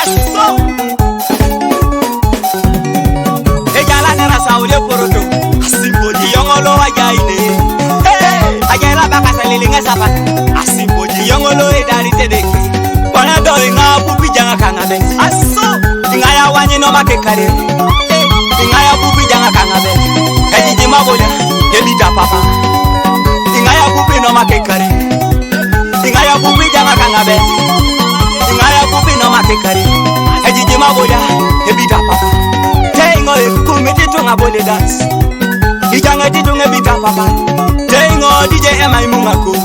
Aso Ejala nera saule poroto Asimboji yongolo ajaine Ajala baka salilinga sapat Asimboji yongolo edari tedeke Wana doi nga pupi janga kangabe Aso Ingaya wanyi no makekare Ingaya pupi janga kangabe Ejiji maboya Yemita papa Ingaya pupi no makekare Ingaya pupi janga kangabe Ingaya pupi no makekare Ejiji maboya Yemita papa Tengo kumiti tunga bole dance Ijanga titunga bita papa Tengo DJ Emma imungako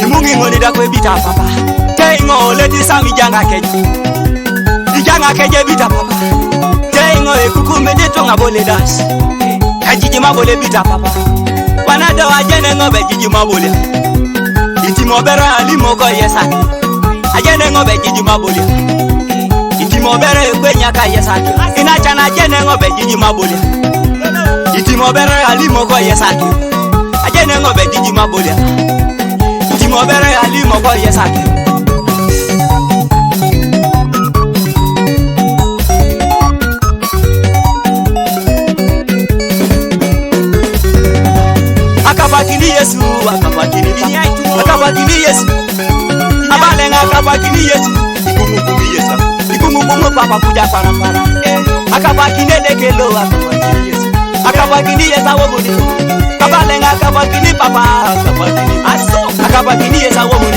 Imungi ngoni dakwe bita papa Tengo leti sami janga keji Ijanga keje bita papa Tengo kumiti tunga bole dance Ejiji mabole bita papa Wanada wajene ngobe jiji mabole Iti mobera alimoko yesaki Ajene ngobe jiji mabole Iti mobera kwenyaka yesaki Inachana jene ngobe jiji mabole Iti mobera alimoko yesaki Ajene ngobe jiji mabole Iti mobera alimoko yesaki Akabakini Yesu, akabakini Yesu Abalenga akabakini Yesu Ikumukumu Yesu Ikumukumu papa kuja para Akabakini dekelo akabakini Yesu Akabakini Yesu awomuni Abalenga akabakini papa akabakini Aso akabakini Yesu awomuni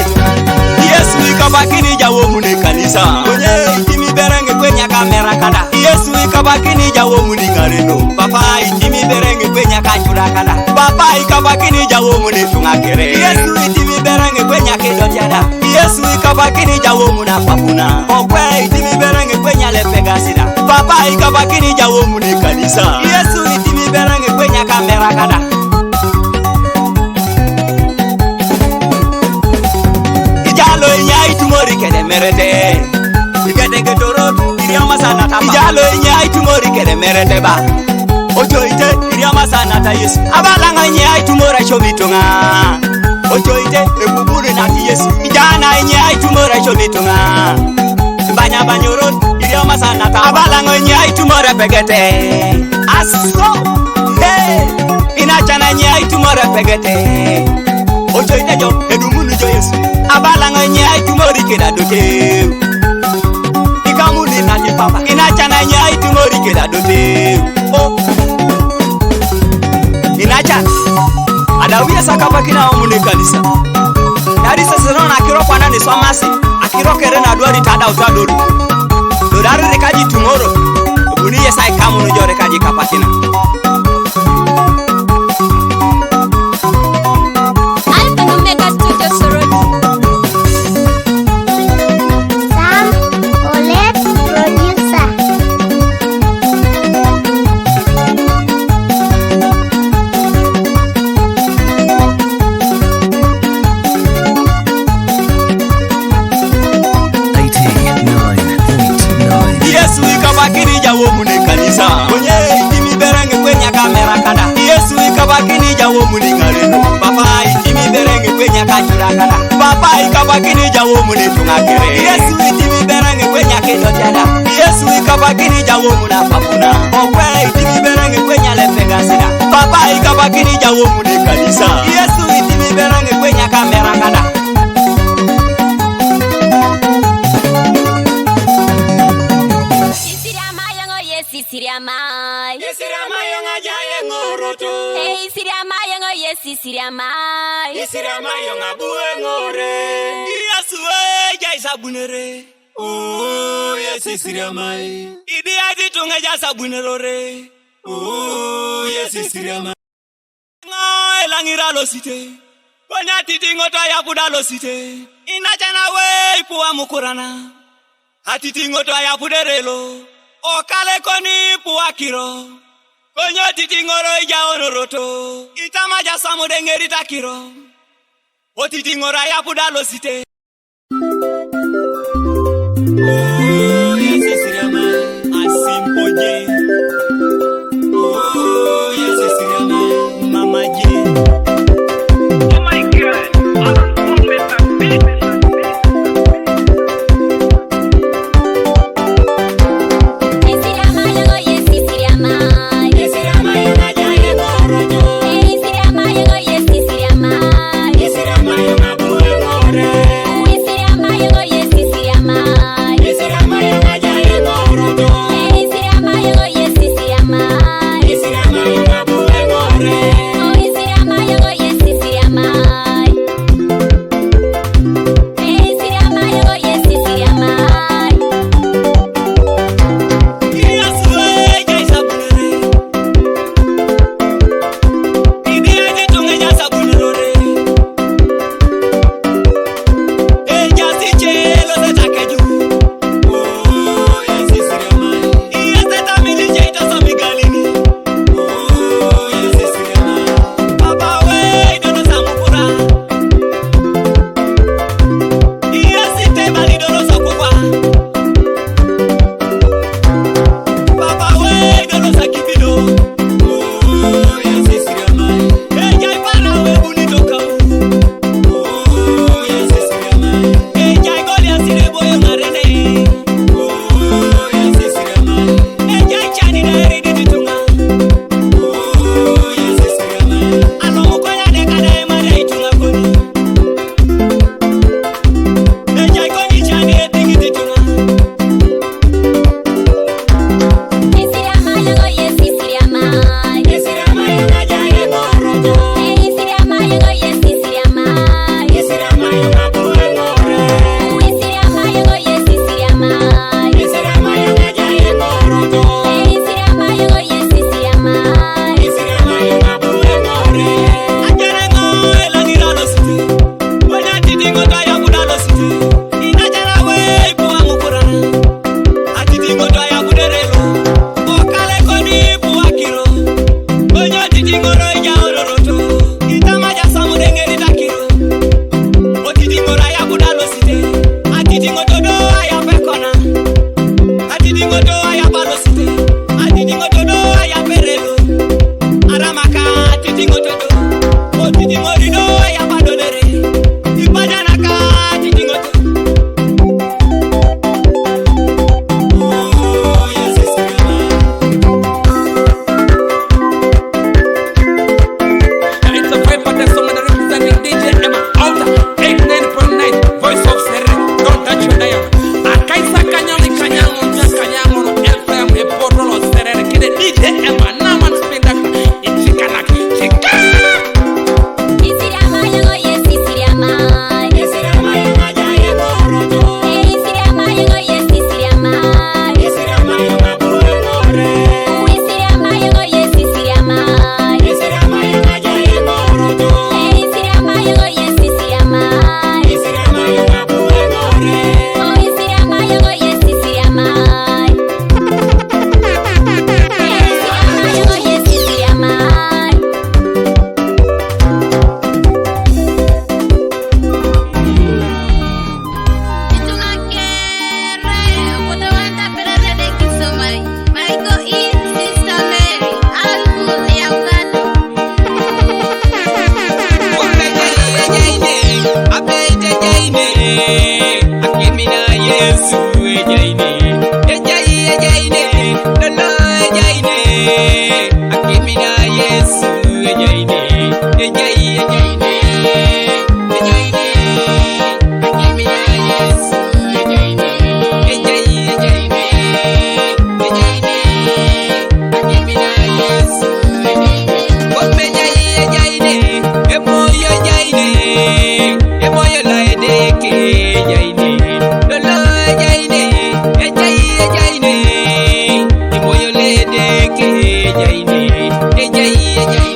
Yesu ikabakini jawomuni kanisa Onye itimi berenge kwenya kamera kada Yesu ikabakini jawomuni ngareno Papa itimi berenge kwenya kachura kada Papa ikabakini jawomuni tungakere Yesu itimi berenge kwenya kedotiada Yesu ikabakini jawomuni apapuna Okwe itimi berenge kwenya lepegasida Papa ikabakini jawomuni kanisa Yesu itimi berenge kwenya kamera kada Ijalo inyai tumori kede merete Ikede gedoro iriama sana tapa Ijalo inyai tumori kede merete ba Ojo ite iriama sana ta Yesu Abalanga inyai tumora shomitunga Ojo ite ebuburi nati Yesu Ijana inyai tumora shomitunga Banya banyoro iriama sana ta Abalanga inyai tumora pegete Aso Hey Inachana inyai tumora pegete Ojo ite jo edumunu jo Yesu Abalanga inyai tumori keda doke Ikamuni nati papa Inachana inyai tumori keda doke Oh Inacha Adawia sakapakina omune kanisa Darisa serona akiro kwa nani swamasi Akiro kerena aduari tada utadoru Dodari rekaji tumoro Buniye sai kamu nujo rekaji kapakina Ikabakini jawomuni kanisa Onye itimi berenge kwenya kamera kada Yesu ikabakini jawomuni ngareno Papa itimi berenge kwenya kachura kada Papa ikabakini jawomuni tungakere Yesu itimi berenge kwenya kedotiada Yesu ikabakini jawomuni apapuna Okwe itimi berenge kwenya lepegasida Papa ikabakini jawomuni kanisa Yesu itimi berenge kwenya kamera kada Siriamai yonga jaye ngoroto Hey siriamai yonga yesi siriamai yonga buwe ngore Yesu jai sabunere Oh yesi siriamai Idi adi tunga jai sabunere Oh yesi siriamai Nga elangira lo site Konya titi ngota ya puda lo site Inachana we ipuwa mukurana Hatiti ngota ya puderelo Okale koni puakiro Konyo titi ngoro ija onoroto Itama jasamu dengeri takiro O titi ngora ya pudalo site Oh, yes, Siriama Asimpoje Oh, yes, Siriama Mama J Oh my God I don't know akimina Yesu ejaine ejaine lolo ejaine akimina Yesu ejaine ejaine akimina Yesu ejaine ejaine akimina Yesu ome ejaine emoyo ejaine emoyo laedeke ejaine lolo ejaine ejaine emoyo ledeke ejaine ejaine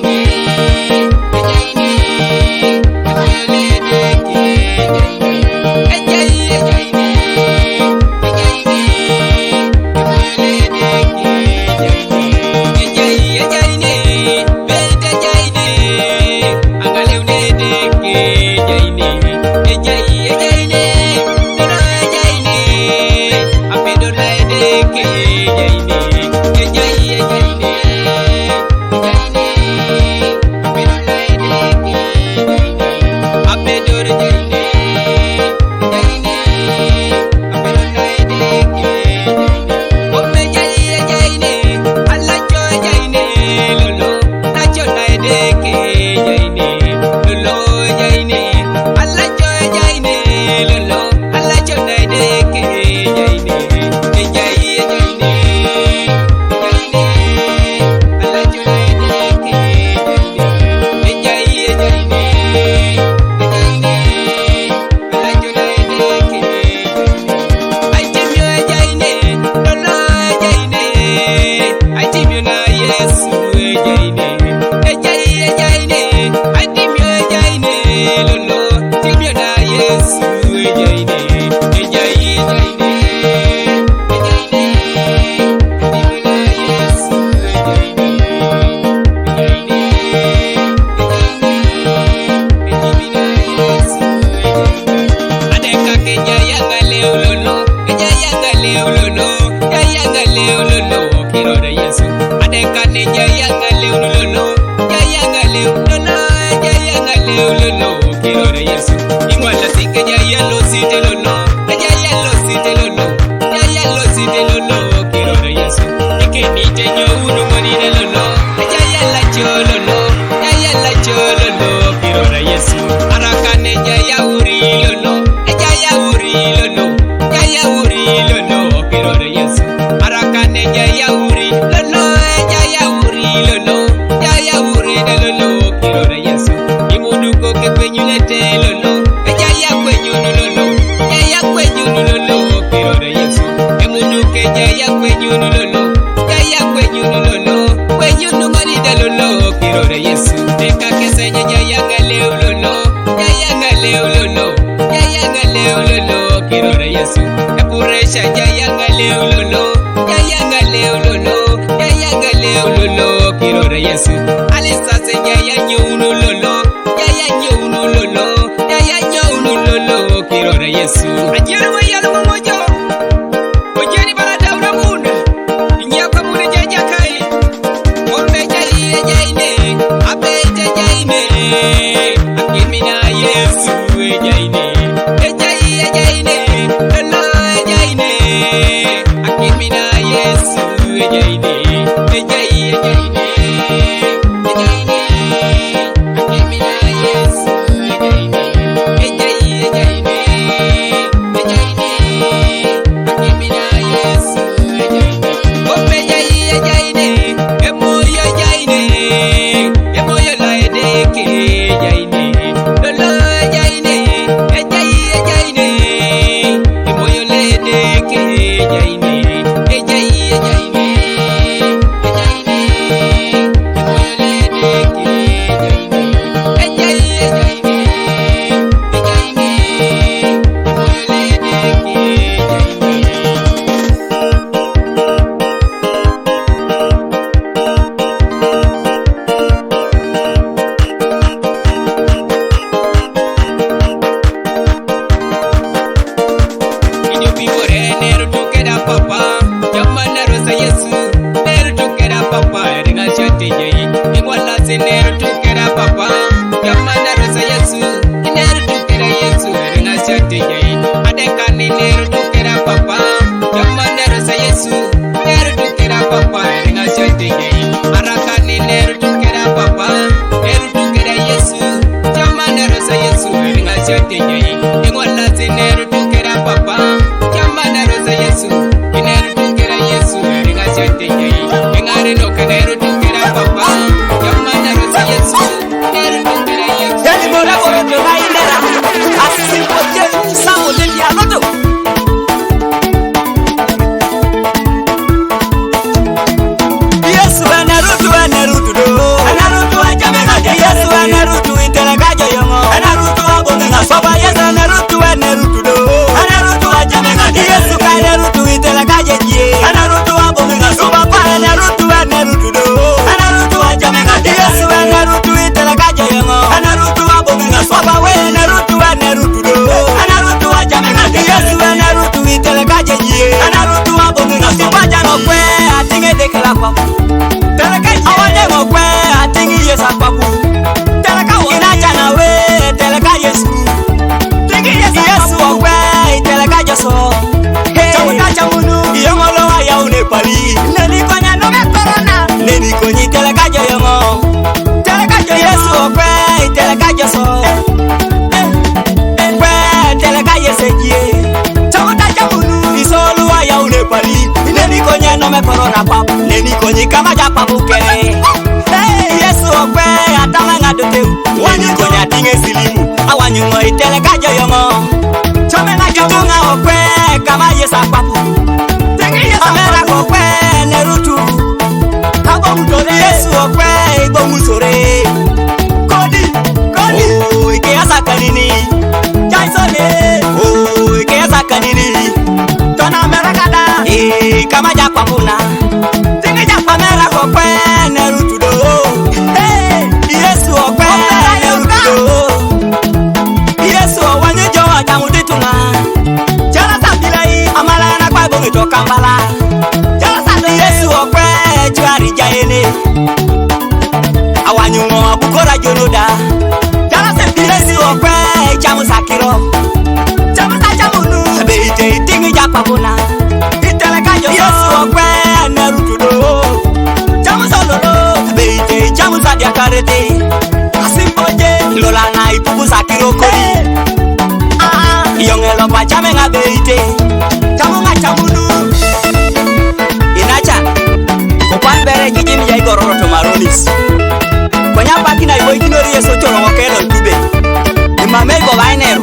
konyi kama japa bukere. Yesu okwe atama ngadote. Wani konya tinge silimu. Awanyumo itele kajo yomo. Chome na kitunga okwe kama Yesu akwapu. Amera okwe nerutu. Abo mutore Yesu okwe ibo musore. Kodi. Oh ike asa kanini. Jaisone. Oh ike asa kanini. Tona mera kada. Kama japa puna. Tinge japa mera okwe nerutu do. Yesu okwe nerutu do. Yesu wanye jowa jamuditunga. Jala sabilai amala na kwa bongi toka mbala. Yesu okwe juari jaene. Awanyumo abukora jonoda. Yesu okwe jamu sakiro. Jamu sajamunu. Beite itingi japabuna. Itelekajo Yesu okwe nerutudo. Jamu sololo. Beite jamu sadia karete. Asimpoje lola na ipupu sakiro koi. Yongelo pa chame nga beite. Jamu nga chamunu. Inacha Kupan bere jijini ya igororo tomaronis. Konya paki na ibo ikinori Yesu choro wakelo tube. Imame ibo bainero.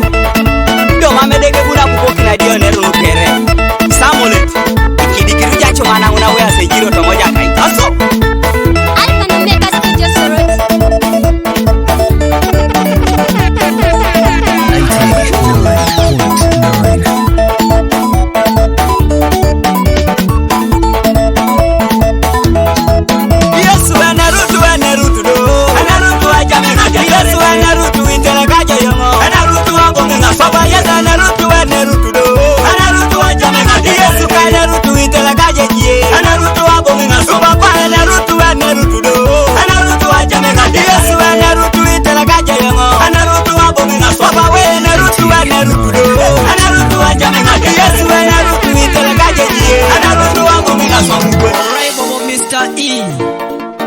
Dio mame deke kuna kupoki na dio nero nukere. Samulet ikidikiru jacho mana unawea sejiro tomoja kaitaso. Alfa na Omega Studio Sorot. 89.9. Yesu anarutu do. Anarutu ajame ngaje. Yesu anarutu intelekaje yongo. Anarutu abonge ngasoba. Yesu anarutu do. Anarutu ajame ngaje. Yesu kanarutu intelekaje jie. Anarutu abonge ngasoba. Kwa anarutu do. Anarutu ajame ngaje. Yesu anarutu intelekaje yongo. Anarutu abonge ngasoba. We anarutu do. Anarutu ajame ngaje. Yesu anarutu intelekaje jie. Anarutu abonge ngasoba. Right, Bobo Mr. E.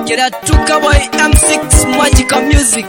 Get a Tuka Boy M6 Magical Music.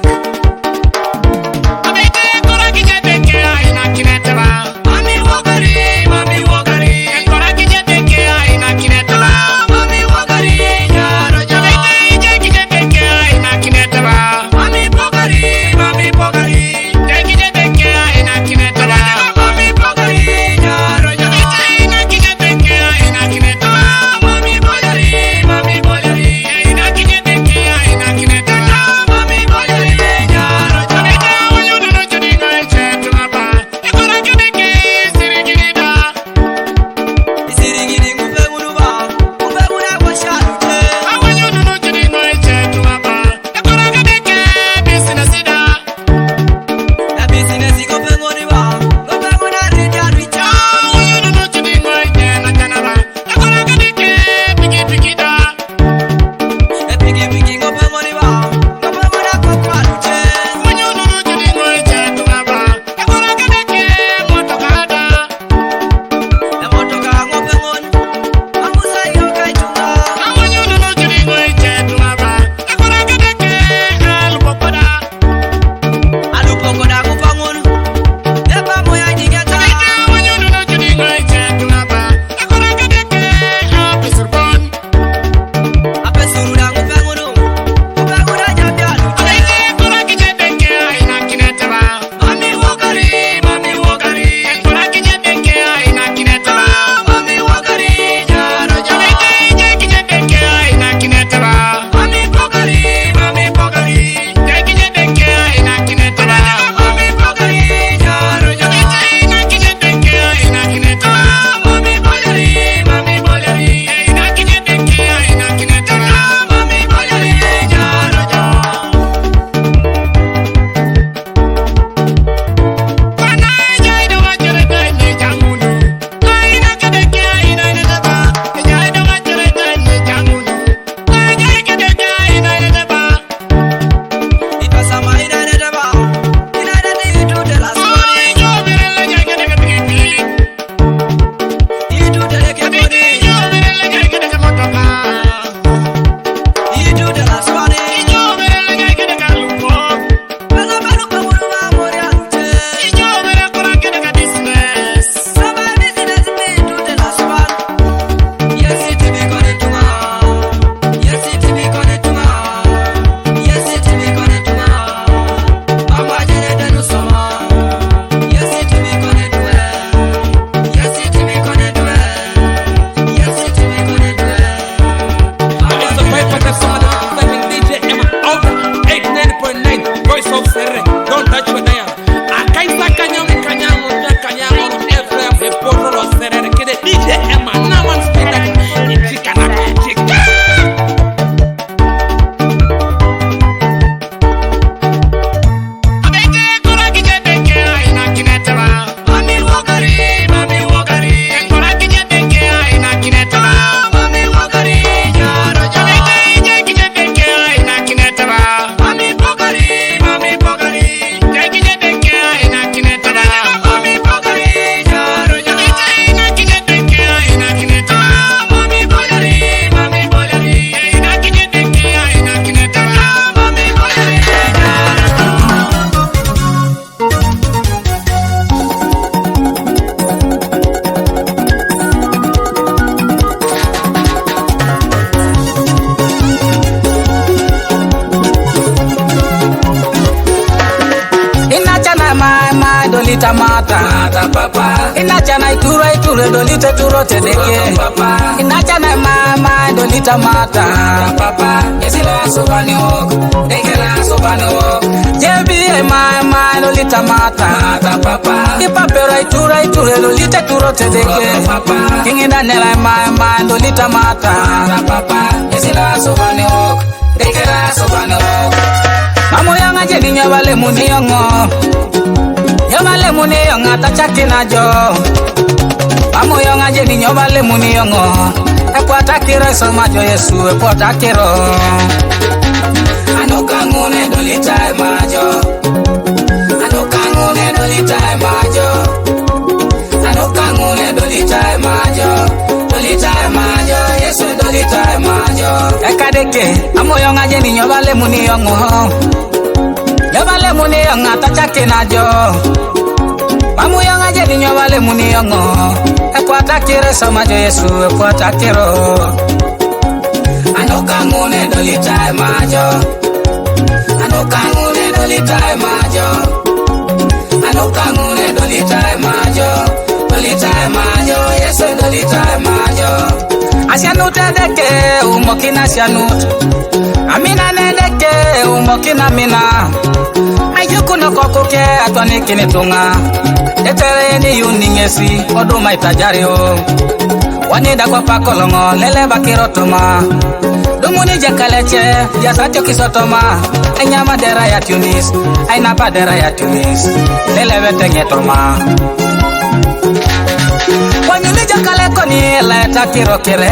dolita mata papa. Inacha na iture dolita turo tedeke papa. Inacha na mama dolita mata papa. Esila sobani ok, dekela sobani ok. Jebi mama dolita mata papa. Ipapera iture dolita turo tedeke papa. Ingina nela mama dolita mata papa. Esila sobani ok, dekela sobani ok. Mamo yanga jeni nyawale muni yongo. Yongale muni yonga tachakina jo. Mamo yonga jeni nyawale muni yongo. Ekwata kiro somajo Yesu ekwata kiro. Anokangune dolita majo. Anokangune dolita majo. Anokangune dolita majo. Dolita majo Yesu dolita majo. Ekadeke amo yonga jeni nyawale muni yongo. Nyawale muni yonga tachakina jo. Mamu yonga jeni nyawale muni yongo. Ekwata kiro somajo Yesu ekwata kiro. Anokangune dolita majo. Anokangune dolita majo. Anokangune dolita majo. Dolita majo Yesu dolita majo. Asianut edeke umokina asianut. Amina nedeke umokina mina. Ayukuno kokoke atwani kinitunga. Etere ni yuningesi oduma itajario. Wanida kwa pakolongo lele bakirotoma. Dumuni jakaleche jasacho kisotoma. Enyama dera ya Tunis, aina padera ya Tunis. Lele wetengetoma. Wanyuni jakale koni leta kirokere.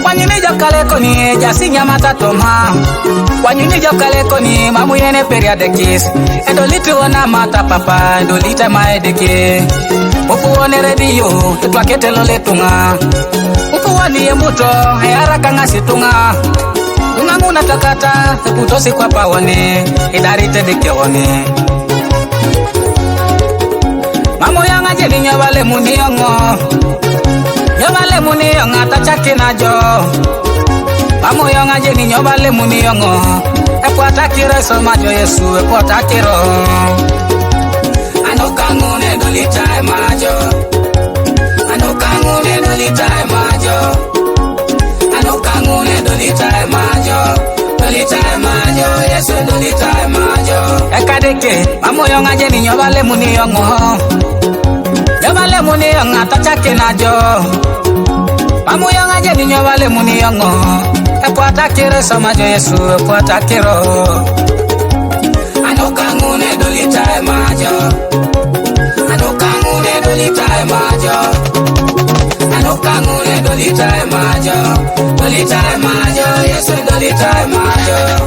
Wanyuni jakale koni jasinya matatoma. Wanyuni jakale koni mamu yene periode kiss. Edoliti wana mata papa, edolita maedeke. Upu wane radio, tutwakete loletunga. Upu wani emuto, hayaraka ngasitunga. Ungamuna takata, kutosi kwa pawane, idarite deke wane. Mamo yanga jeni nyawale muni yongo. Nyawale muni yonga tachakina jo. Mamo yanga jeni nyawale muni yongo. Ekwata kiro somajo Yesu ekwata kiro. Anokangune dolita majo. Anokangune dolita majo. Anokangune dolita majo. Dolita majo Yesu dolita majo. Ekadeke mamo yonga jeni nyawale muni yongo. Nyawale muni yonga tachakina jo. Mamo yonga jeni nyawale muni yongo. Ekwata kiro somajo Yesu ekwata kiro. Anokangune dolita majo. Anokangune dolita majo. Anokangune dolita majo. Dolita majo Yesu dolita majo.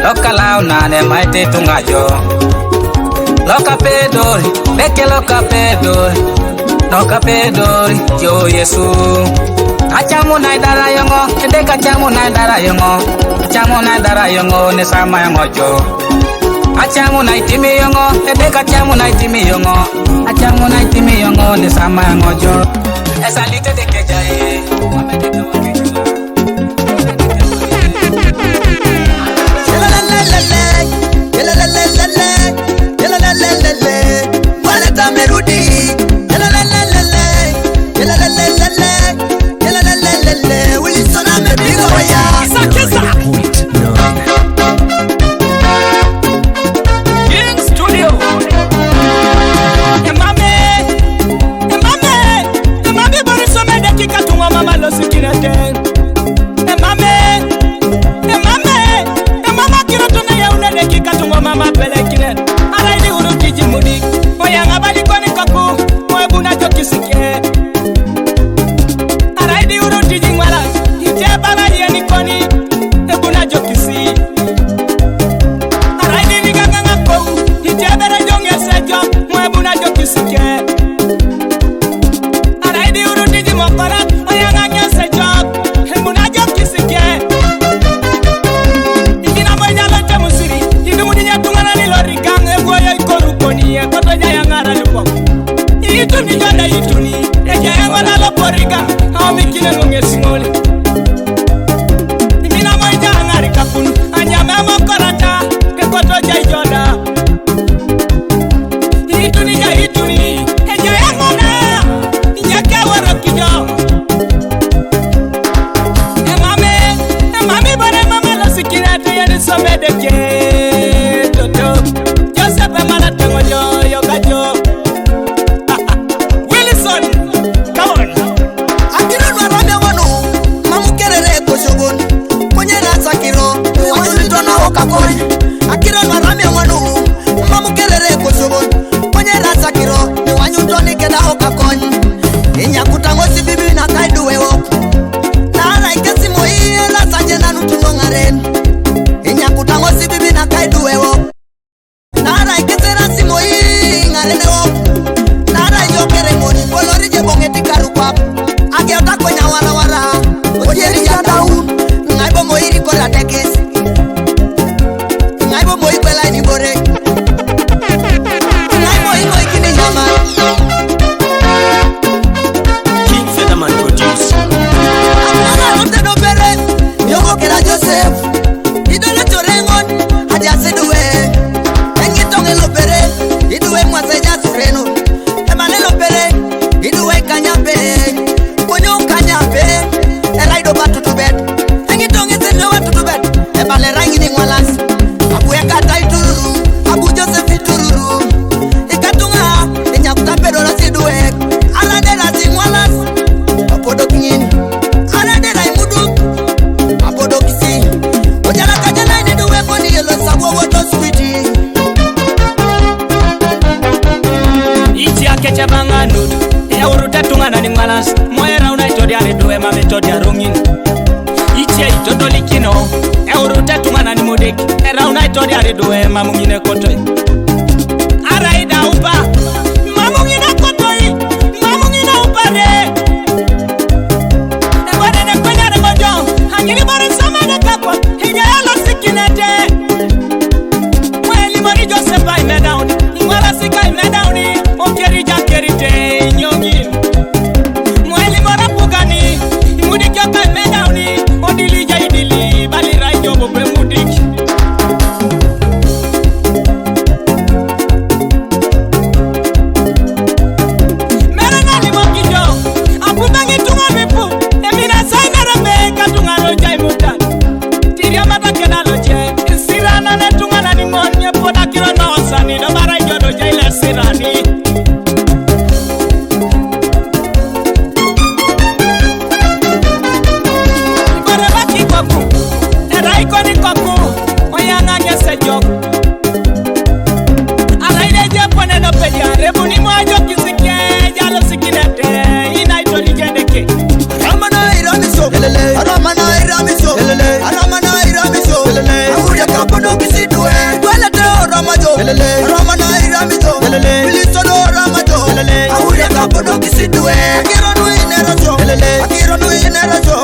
Lokalao nane maite tungajo. Loka pedori, beke loka pedori. Loka pedori, yo Yesu. Achamu na idara yongo, edeka chamu na idara yongo. Achamu na idara yongo, nesama yongo jo. Achamu na itimi yongo, edeka chamu na itimi yongo. Achamu na itimi yongo, nesama yongo jo. Esalite deke jaye, wamedeke wakicho. Mama, gore nai mo ikini nyama King Featherman produce. Ana note no bere Yoko kera Joseph Idole torengon Hadi aseduwe Engitong lo bere Iduwe mwaseja sureno Emane lo bere Iduwe kanyabe Konyo kanyabe Eraido batu tubet Engitong esedo batu tubet Ebale rangi ni mwalas Abu ekata itururu Abu Joseph itururu Ikatunga Inyakuta pedo la siduwe Alade la si mwalas Apodo kinyini Alade la imudu Apodo kisi Ojala kajana ini duwe koni yelo sabo woto sweetie Ichi akecha banga nudu ya uruta tungana ni malas moera una itodia reduwe mame todia rungin Ichi ya itoto likino ya uruta tungana ni modeki era una itodia reduwe mamungine kotoi Araida upa mamungine kotoi mamungine upare Ewadene kwenye remojo hangili bari samane kakwa hinya yalo sikinete Mweli mori Josefa imedauni Mwala sika imedauni Okerija kerite nyongi Mweli mora pugani Mudiki oka imedauni Odilija idili Bali raijo bobe mudiki Mere nali mokijo Apubangi tunga mipu Emina sainara meka tunga loja imuta Tiria mata kena loje Sirana ne tunga nani monye Poda kiro na osani No mara ijo loja ila sirani Ibore baki koku Era ikoni koku Oyanga nyese joku Alaide je pone no pedia Rebu ni mwajo kisike Jalo sikinete Ina ito lijedeke Aramana iramiso Aramana iramiso Aramana iramiso Ahuya kapodo kisidwe Twele teo ramajo Aramana iramiso Bilisodo ramajo Ahuya kapodo kisidwe Akironu inerajo Akironu inerajo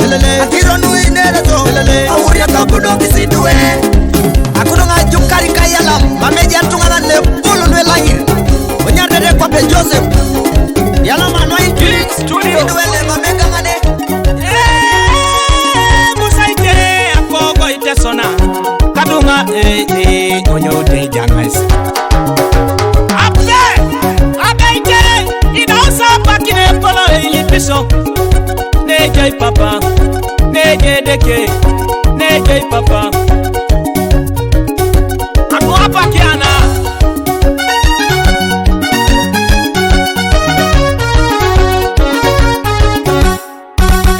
Akironu inerajo Ahuya kapodo kisidwe Akunonga jukari kayalam Mameja tungana ne Pulu nwe lahir Onyardere kwa pe Joseph Yalam anwai Studio. Idwele mamega ngane Musaite akogo ite sona Kadunga onyo de jangais Apte Abeite Inausa pakine polo ili piso Nejai papa Nejai deke Nejai papa Aku apa kiana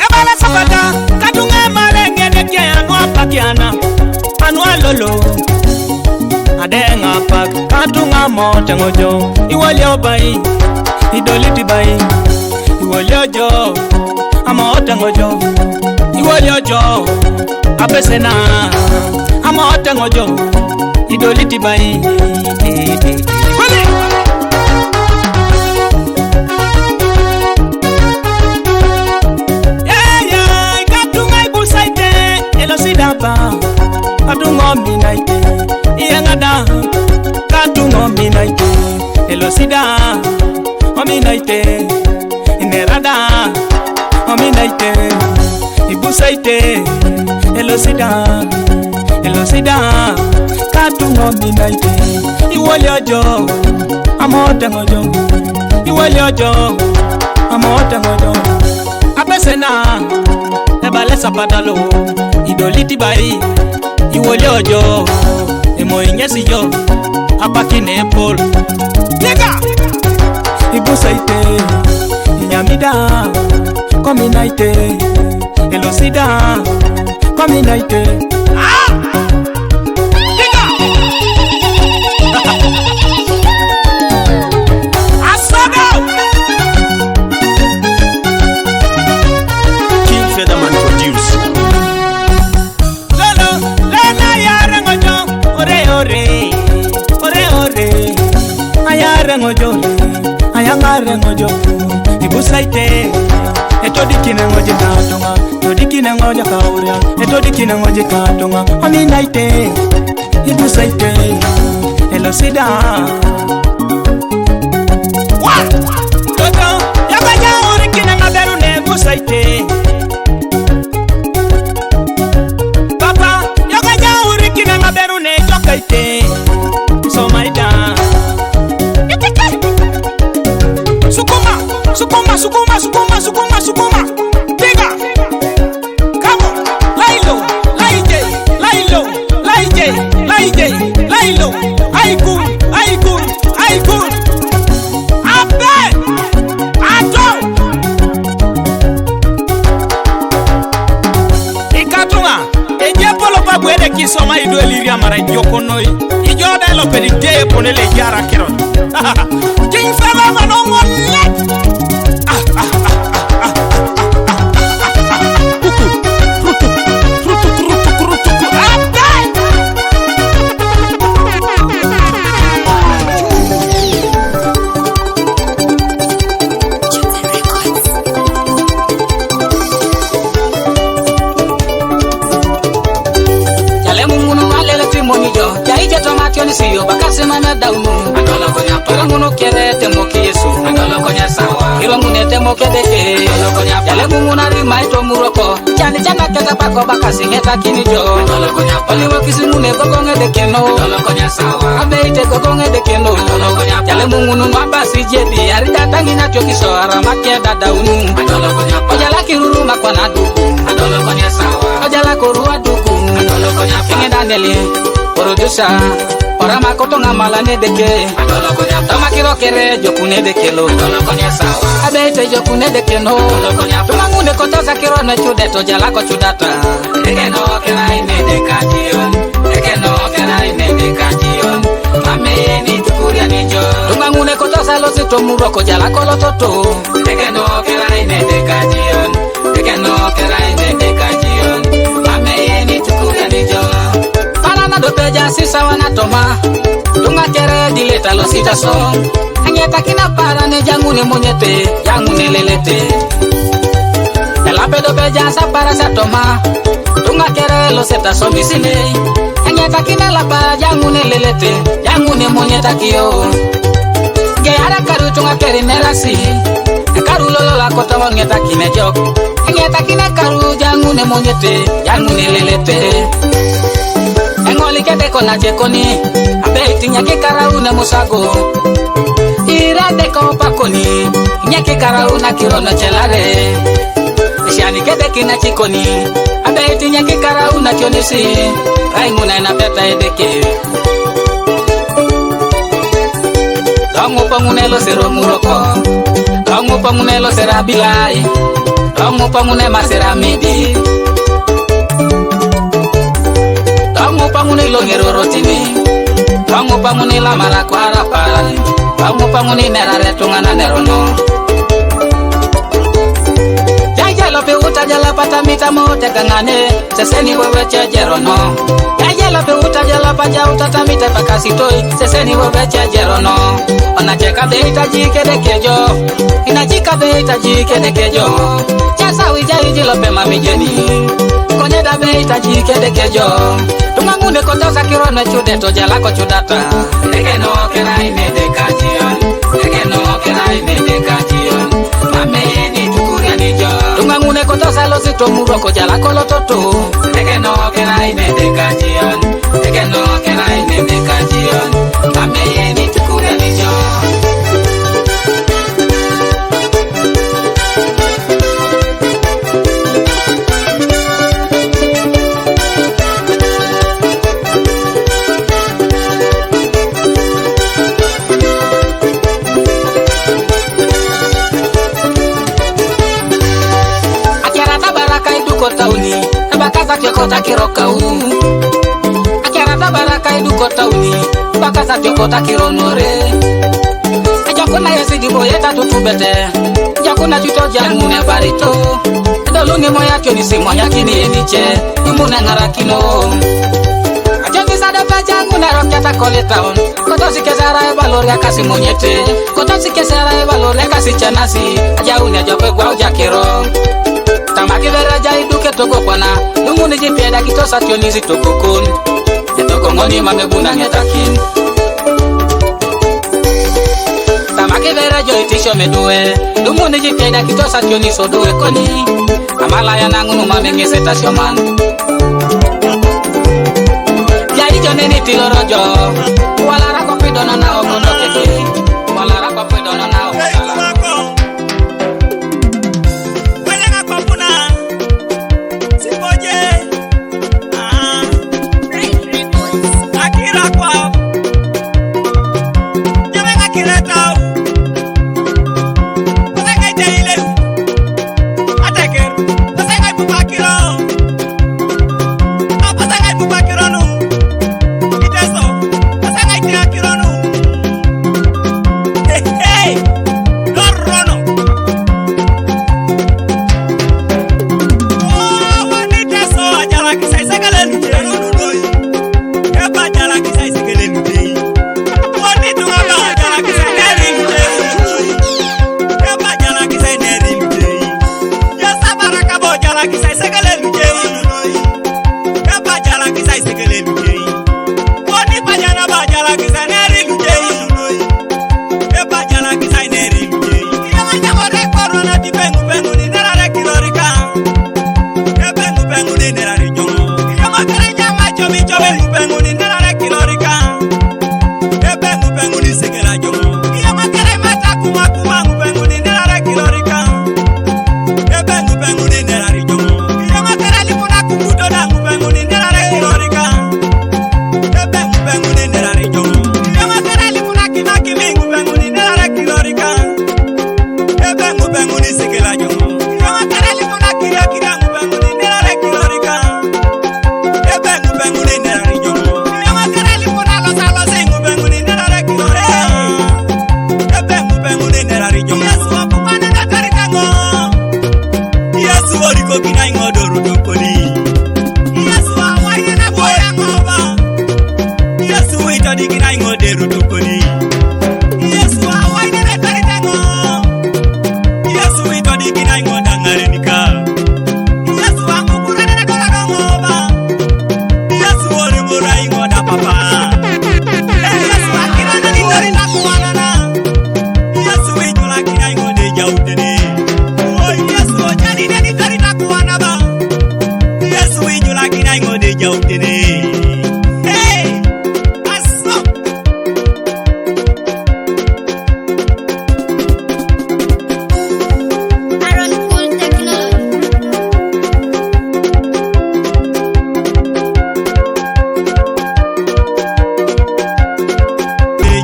Ebala sabata Kadunga malenge neke anu apa kiana Anu alolo Adenga pak Kadunga mo tengojo Iwali obai Idoliti bai Iwali ojo Ama otengojo Iwali ojo Apesena Ama otengojo Idoliti bai Kwale Kadunga ibusaite Elosidaba Kadunga minaite Iyangada Kadunga minaite Elosida Ominaite Inerada Ominaite Ibusaite Elosida Elosida Kadunga minaite Iwali ojo Amotengojo Iwali ojo Amotengojo Apesena Ebale sapatalo Idoliti bai Iwoli ojo Emo inyesi yo Apakine pol Nega Ibusaite Inyamida Kominaite Elosida Kominaite Ah Nega Asado King Featherman produce. Lena yara ngojo Ore ore Ore ore Ayara ngojo Ayangare ngojo Ibusaite Etodikine ngoje katonga Todikine ngoje kauria Etodikine ngoje katonga Ominaite Ibusaite lo sida wa toto yakaja urikina ngaberu ne gusaite papa yakaja urikina ngaberu ne jokaite so maida sukuma sukuma sukuma sukuma sukuma sukuma piga come on lailo laije lailo laije laije lailo aikun aikun aikun abe ato ikatunga eje polo pa gwede kisoma ido eliria mara jokonoi ijo dalo pedite ponele jara keron king fela manongo net siyo bakase mana daunu adolo konya para muno kere temo Yesu adolo konya sawa iro mune temo kedeke adolo konya yale muna rima ito muroko chani chana keta pako bakase ngeta kini jo adolo konya pali wakisi mune gogonge dekeno adolo konya sawa abe ite gogonge dekeno adolo konya yale munu mabasi jebi ari datangi na tyo kisora makia daunu adolo konya ojala kiruru makwana duku adolo konya sawa ojala korua duku adolo konya ngeda neli producer ora makoto ngamala ne deke adolo konya tama kiro kere jokune dekelo adolo konya sawa abete jokune dekeno adolo konya tumangune kota sakiro na chudeto jala ko chudata dekeno kera ine dekajion dekeno kera ine dekajion mame ni tukuria nijo tumangune kota salo sito muroko jala ko lototo dekeno kera ine dekajion dekeno kera ine dekajion mame ni tukuria nijo dopeja sisa wana toma tunga kere dileta lo sita so anyeta kina para ne jangune monyete jangune lelete elape dopeja sa para sa toma tunga kere lo sita so misine anyeta kina la para jangune lelete jangune monyeta kiyo ge ara karu tunga kere nerasi karu lolo la kota wangeta kine jok anyeta kina karu jangune monyete jangune lelete engoli kede kona jekoni abe tinyake karauna musago irade ko pakoni nyake karauna kirono chelare shani kede kina chikoni abe tinyake karauna chonisi raimuna na peta edeke dongo pamunelo sero muroko dongo pamunelo sera bilai dongo pamune masera midi Kamu panguni longero rotini, kamu panguni la mara kwara para, kamu panguni nerare tungana nerono. Jajalo pe uta jala pata mita mote kangane, seseni wewe chejerono. Jajalo pe uta jala paja uta tamita pakasitoi, seseni wewe chejerono. Onacheka beita jike dekejo, inajika beita jike dekejo. Chasa wijaiji lope mamijeni. Konye da beita jike dekejo tumangune kota sakiro na chudeto jala ko chudata dekeno kera ine dekajion dekeno kera ine dekajion mame ni tukuria nijo tumangune kota salo sito muroko jala ko lototo dekeno kera ine dekajion dekeno kera ine dekajion mame ni tukuria nijo tauni abakaza kyokota kirokau akirata baraka idukota uni abakaza kyokota kironore ajakuna yesidi boyeta tutubete jakuna chutoja mune barito doluni moya kyoni simo yakini eniche imune ngarakino ajoki sada pajangu na rokata koletown kotosi kesara e valoria kasi monyete kotosi kesara e valoria kasi chanasi ajauni ajope gwa ujakiro tamaki veraja iduke toko kwana Lumuni jipieda kitosa tionizi toko kun Etoko ngoni mamebuna ngetakin itisho medue dumuni jiteda kitosa kioni sodoe koni amalaya nangunu mamengese tasyoman jai joneni tilorojo walara ko pidono na okondo keke walara ko pidono na okondo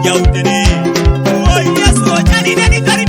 Jauh dene, oh yes, oh jadi dene.